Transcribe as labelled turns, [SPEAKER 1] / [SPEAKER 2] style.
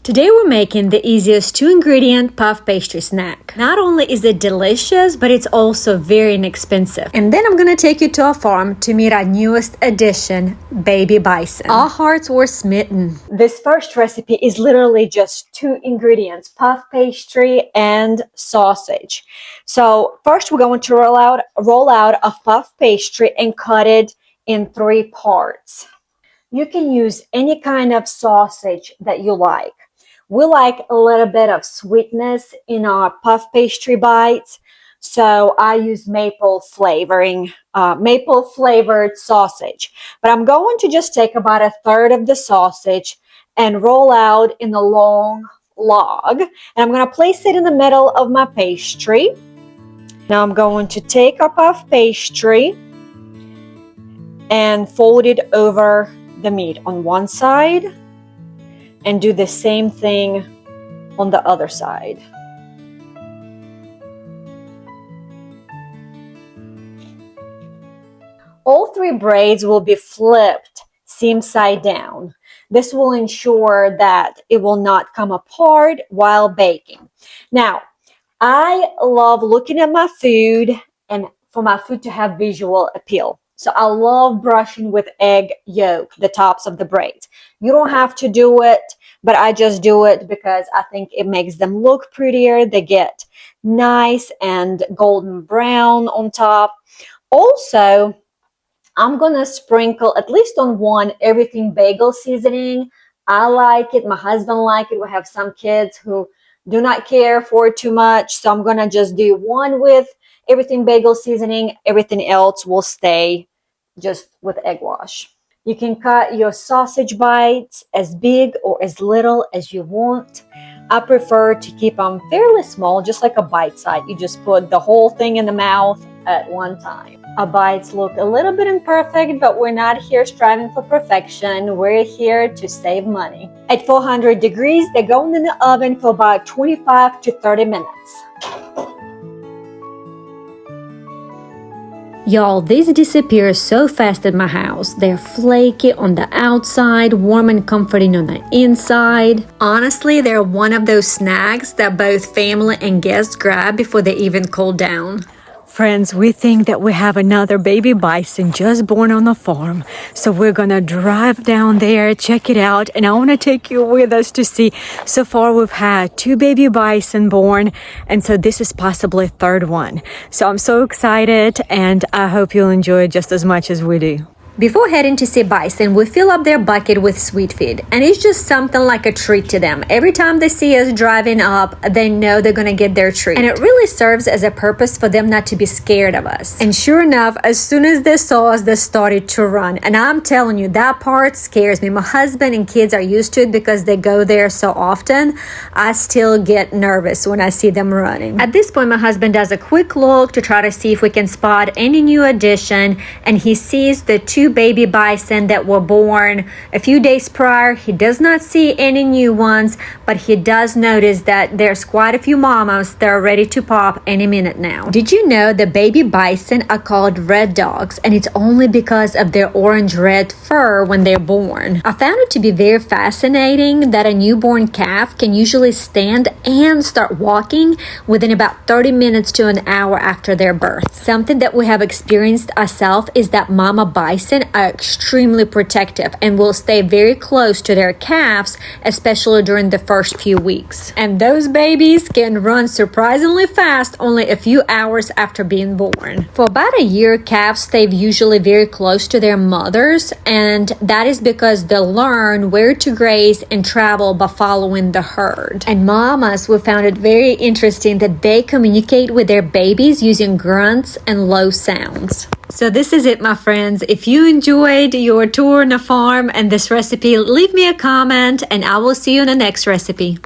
[SPEAKER 1] Today we're making the easiest 2-ingredient puff pastry snack. Not only is it delicious, but it's also very inexpensive. And then I'm gonna take you to a farm to meet our newest addition, baby bison. Our hearts were smitten. This first recipe is literally just 2 ingredients, puff pastry and sausage. So first we're going to roll out a puff pastry and cut it in 3 parts. You can use any kind of sausage that you like. We like a little bit of sweetness in our puff pastry bites, so I use maple flavored sausage. But I'm going to just take about 1/3 of the sausage and roll out in a long log. And I'm going to place it in the middle of my pastry. Now I'm going to take our puff pastry and fold it over the meat on one side and do the same thing on the other side. All 3 braids will be flipped seam side down. This will ensure that it will not come apart while baking. Now, I love looking at my food and for my food to have visual appeal. So I love brushing with egg yolk, the tops of the braids. You don't have to do it, but I just do it because I think it makes them look prettier. They get nice and golden brown on top. Also, I'm gonna sprinkle at least on one everything bagel seasoning. I like it, my husband likes it. We have some kids who do not care for it too much. So I'm gonna just do one with everything bagel seasoning. Everything else will stay just with egg wash. You can cut your sausage bites as big or as little as you want. I prefer to keep them fairly small, just like a bite size. You just put the whole thing in the mouth at one time. Our bites look a little bit imperfect, but we're not here striving for perfection. We're here to save money. At 400 degrees, they're going in the oven for about 25 to 30 minutes. Y'all, these disappear so fast at my house. They're flaky on the outside, warm and comforting on the inside. Honestly, they're one of those snacks that both family and guests grab before they even cool down. Friends, we think that we have another baby bison just born on the farm. So we're gonna drive down there, check it out, and I wanna take you with us to see. So far we've had 2 baby bison born, and so this is possibly a 3rd one. So I'm so excited, and I hope you'll enjoy it just as much as we do. Before heading to see bison, we fill up their bucket with sweet feed, and it's just something like a treat to them. Every time they see us driving up, they know they're gonna get their treat. And it really serves as a purpose for them not to be scared of us. And sure enough, as soon as they saw us, they started to run. And I'm telling you, that part scares me. My husband and kids are used to it because they go there so often. I still get nervous when I see them running. At this point, my husband does a quick look to try to see if we can spot any new addition, and he sees the 2 baby bison that were born a few days prior. He does not see any new ones, but he does notice that there's quite a few mamas that are ready to pop any minute now. Did you know the baby bison are called red dogs, and it's only because of their orange-red fur when they're born? I found it to be very fascinating that a newborn calf can usually stand and start walking within about 30 minutes to an hour after their birth. Something that we have experienced ourselves is that mama bison are extremely protective and will stay very close to their calves, especially during the first few weeks. And those babies can run surprisingly fast only a few hours after being born. For about a year, calves stay usually very close to their mothers, and that is because they learn where to graze and travel by following the herd. And mamas, we found it very interesting that they communicate with their babies using grunts and low sounds. So this is it, my friends. If you enjoyed your tour on the farm and this recipe, leave me a comment and I will see you in the next recipe.